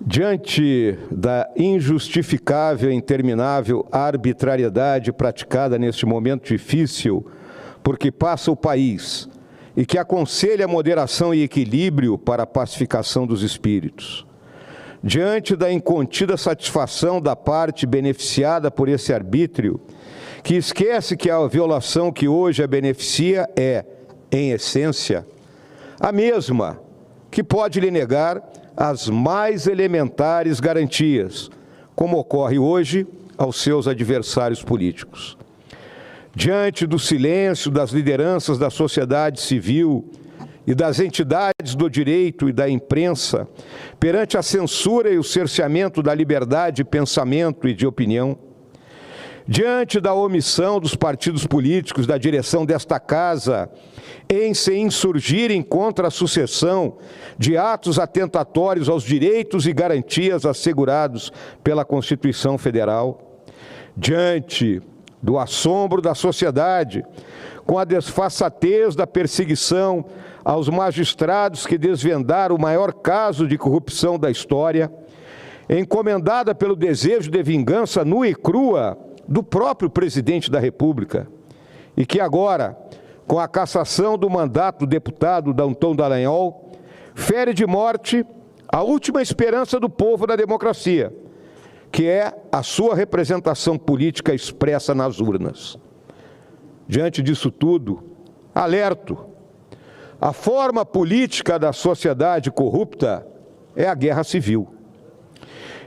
Diante da injustificável e interminável arbitrariedade praticada neste momento difícil por que passa o país e que aconselha moderação e equilíbrio para a pacificação dos espíritos, diante da incontida satisfação da parte beneficiada por esse arbítrio, que esquece que a violação que hoje a beneficia é, em essência, a mesma que pode lhe negar as mais elementares garantias, como ocorre hoje aos seus adversários políticos. Diante do silêncio das lideranças da sociedade civil e das entidades do direito e da imprensa, perante a censura e o cerceamento da liberdade de pensamento e de opinião, diante da omissão dos partidos políticos da direção desta casa em se insurgirem contra a sucessão de atos atentatórios aos direitos e garantias assegurados pela Constituição Federal, diante do assombro da sociedade com a desfaçatez da perseguição aos magistrados que desvendaram o maior caso de corrupção da história, encomendada pelo desejo de vingança nua e crua do próprio presidente da República, e que agora, com a cassação do mandato do deputado Antônio Dallagnol, fere de morte a última esperança do povo da democracia, que é a sua representação política expressa nas urnas. Diante disso tudo, alerto: a forma política da sociedade corrupta é a guerra civil.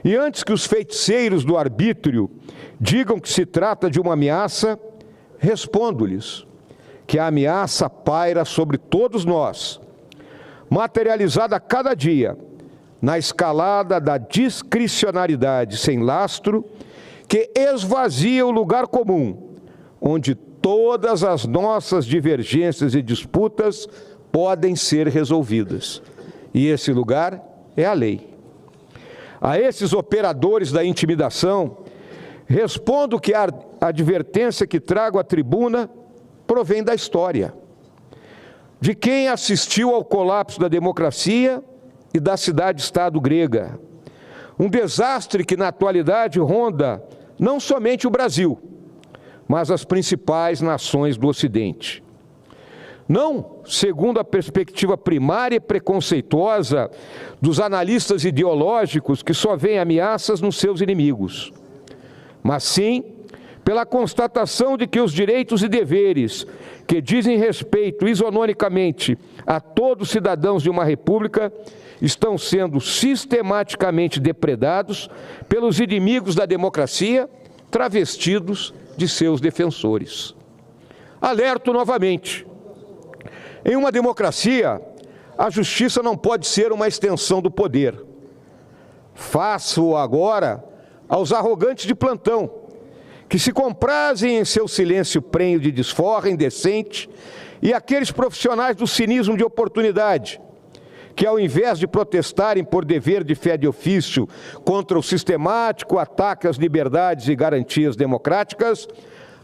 E antes que os feiticeiros do arbítrio digam que se trata de uma ameaça, respondo-lhes que a ameaça paira sobre todos nós, materializada a cada dia na escalada da discricionariedade sem lastro que esvazia o lugar comum, onde todas as nossas divergências e disputas podem ser resolvidas. E esse lugar é a lei. A esses operadores da intimidação, respondo que a advertência que trago à tribuna provém da história, de quem assistiu ao colapso da democracia e da cidade-estado grega. Um desastre que na atualidade ronda não somente o Brasil, mas as principais nações do Ocidente. Não segundo a perspectiva primária e preconceituosa dos analistas ideológicos que só veem ameaças nos seus inimigos, mas sim pela constatação de que os direitos e deveres que dizem respeito isonomicamente a todos os cidadãos de uma república estão sendo sistematicamente depredados pelos inimigos da democracia, travestidos de seus defensores. Alerto novamente: em uma democracia, a justiça não pode ser uma extensão do poder. Faço agora aos arrogantes de plantão, que se comprazem em seu silêncio prenho de desforra indecente, e aqueles profissionais do cinismo de oportunidade, que ao invés de protestarem por dever de fé de ofício contra o sistemático ataque às liberdades e garantias democráticas,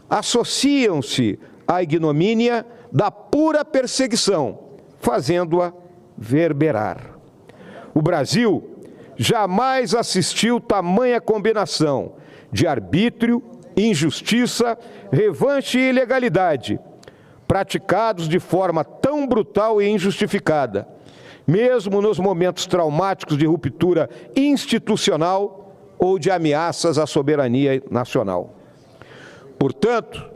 associam-se à ignomínia da pura perseguição, fazendo-a verberar. O Brasil jamais assistiu tamanha combinação de arbítrio, injustiça, revanche e ilegalidade, praticados de forma tão brutal e injustificada, mesmo nos momentos traumáticos de ruptura institucional ou de ameaças à soberania nacional. Portanto,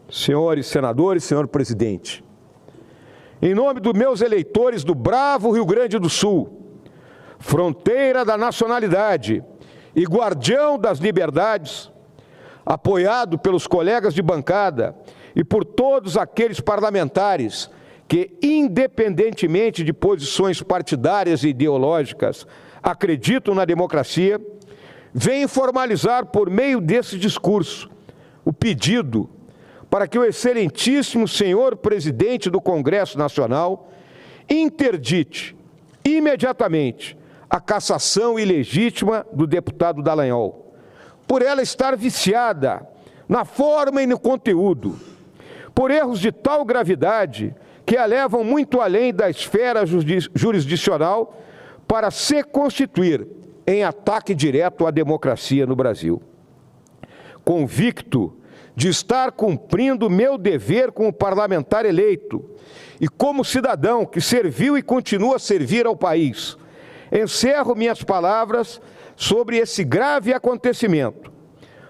senhores senadores, senhor presidente, em nome dos meus eleitores do bravo Rio Grande do Sul, fronteira da nacionalidade e guardião das liberdades, apoiado pelos colegas de bancada e por todos aqueles parlamentares que, independentemente de posições partidárias e ideológicas, acreditam na democracia, venho formalizar por meio desse discurso o pedido para que o excelentíssimo senhor presidente do Congresso Nacional interdite imediatamente a cassação ilegítima do deputado Dallagnol, por ela estar viciada na forma e no conteúdo, por erros de tal gravidade que a levam muito além da esfera jurisdicional para se constituir em ataque direto à democracia no Brasil. Convicto de estar cumprindo meu dever como parlamentar eleito e como cidadão que serviu e continua a servir ao país, encerro minhas palavras sobre esse grave acontecimento,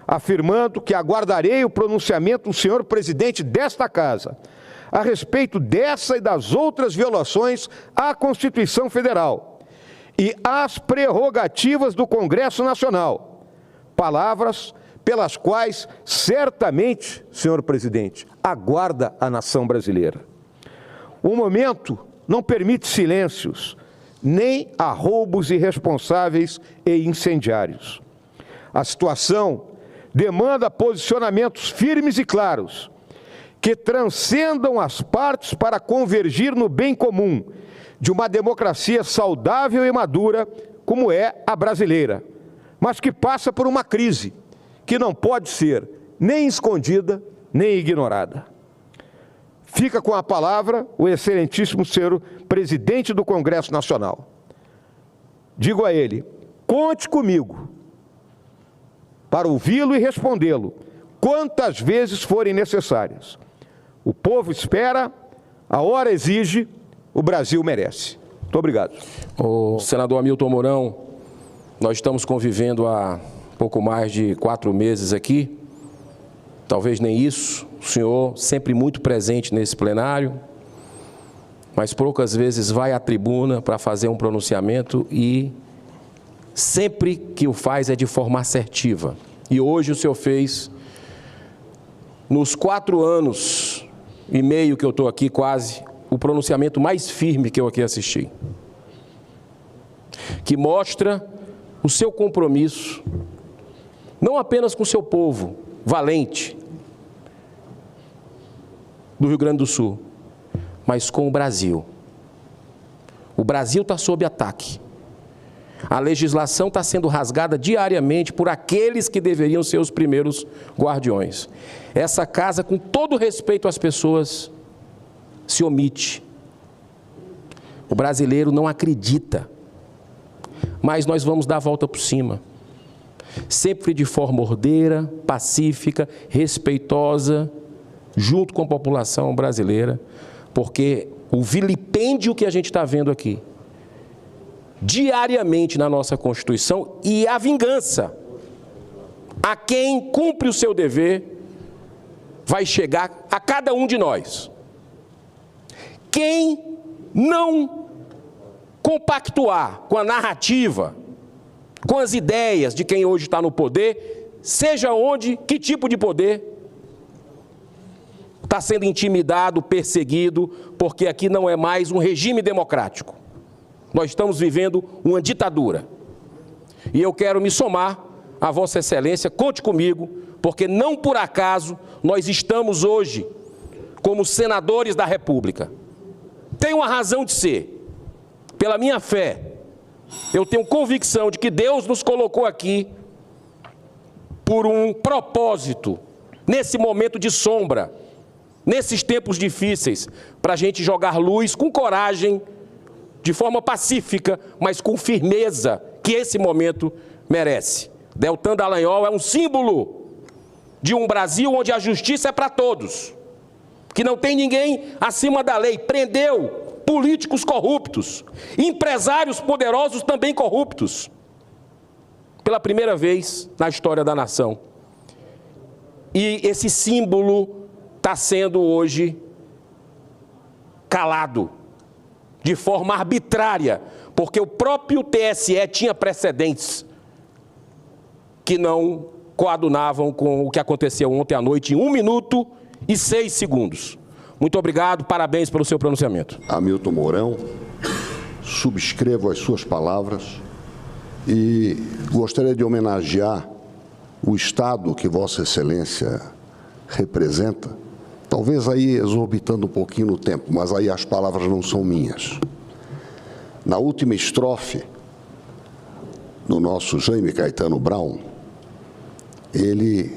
afirmando que aguardarei o pronunciamento do senhor presidente desta Casa a respeito dessa e das outras violações à Constituição Federal e às prerrogativas do Congresso Nacional, palavras pelas quais certamente, senhor presidente, aguarda a nação brasileira. O momento não permite silêncios, nem arroubos irresponsáveis e incendiários. A situação demanda posicionamentos firmes e claros, que transcendam as partes para convergir no bem comum de uma democracia saudável e madura, como é a brasileira, mas que passa por uma crise que não pode ser nem escondida, nem ignorada. Fica com a palavra o excelentíssimo senhor presidente do Congresso Nacional. Digo a ele, conte comigo para ouvi-lo e respondê-lo quantas vezes forem necessárias. O povo espera, a hora exige, o Brasil merece. Muito obrigado. O senador Hamilton Mourão, nós estamos convivendo há pouco mais de 4 meses aqui, talvez nem isso, o senhor sempre muito presente nesse plenário, mas poucas vezes vai à tribuna para fazer um pronunciamento e sempre que o faz é de forma assertiva. E hoje o senhor fez, nos 4 anos e meio que eu estou aqui quase, o pronunciamento mais firme que eu aqui assisti, que mostra o seu compromisso, não apenas com o seu povo valente do Rio Grande do Sul, mas com o Brasil. O Brasil está sob ataque. A legislação está sendo rasgada diariamente por aqueles que deveriam ser os primeiros guardiões. Essa casa, com todo respeito às pessoas, se omite. O brasileiro não acredita, mas nós vamos dar a volta por cima. Sempre de forma ordeira, pacífica, respeitosa, junto com a população brasileira, porque o vilipêndio que a gente está vendo aqui, diariamente na nossa Constituição, e a vingança a quem cumpre o seu dever vai chegar a cada um de nós. Quem não compactuar com a narrativa, com as ideias de quem hoje está no poder, seja onde, que tipo de poder, está sendo intimidado, perseguido, porque aqui não é mais um regime democrático. Nós estamos vivendo uma ditadura. E eu quero me somar a Vossa Excelência, conte comigo, porque não por acaso nós estamos hoje como senadores da República. Tem uma razão de ser. Pela minha fé, eu tenho convicção de que Deus nos colocou aqui por um propósito, nesse momento de sombra, nesses tempos difíceis, para a gente jogar luz com coragem, de forma pacífica, mas com firmeza, que esse momento merece. Deltan Dallagnol é um símbolo de um Brasil onde a justiça é para todos, que não tem ninguém acima da lei. Prendeu políticos corruptos, empresários poderosos também corruptos, pela primeira vez na história da nação. E esse símbolo está sendo hoje calado, de forma arbitrária, porque o próprio TSE tinha precedentes que não coadunavam com o que aconteceu ontem à noite em 1 minuto e 6 segundos. Muito obrigado, parabéns pelo seu pronunciamento. Hamilton Mourão, subscrevo as suas palavras e gostaria de homenagear o Estado que Vossa Excelência representa, talvez aí exorbitando um pouquinho no tempo, mas aí as palavras não são minhas. Na última estrofe, do nosso Jaime Caetano Brown, ele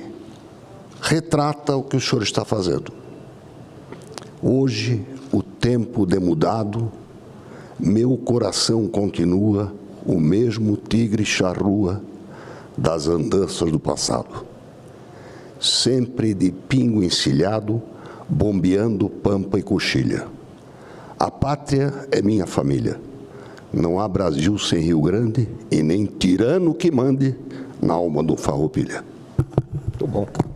retrata o que o senhor está fazendo. Hoje, o tempo demudado, meu coração continua o mesmo tigre charrua das andanças do passado, sempre de pingo encilhado, bombeando pampa e coxilha. A pátria é minha família. Não há Brasil sem Rio Grande e nem tirano que mande na alma do Farroupilha. Muito bom.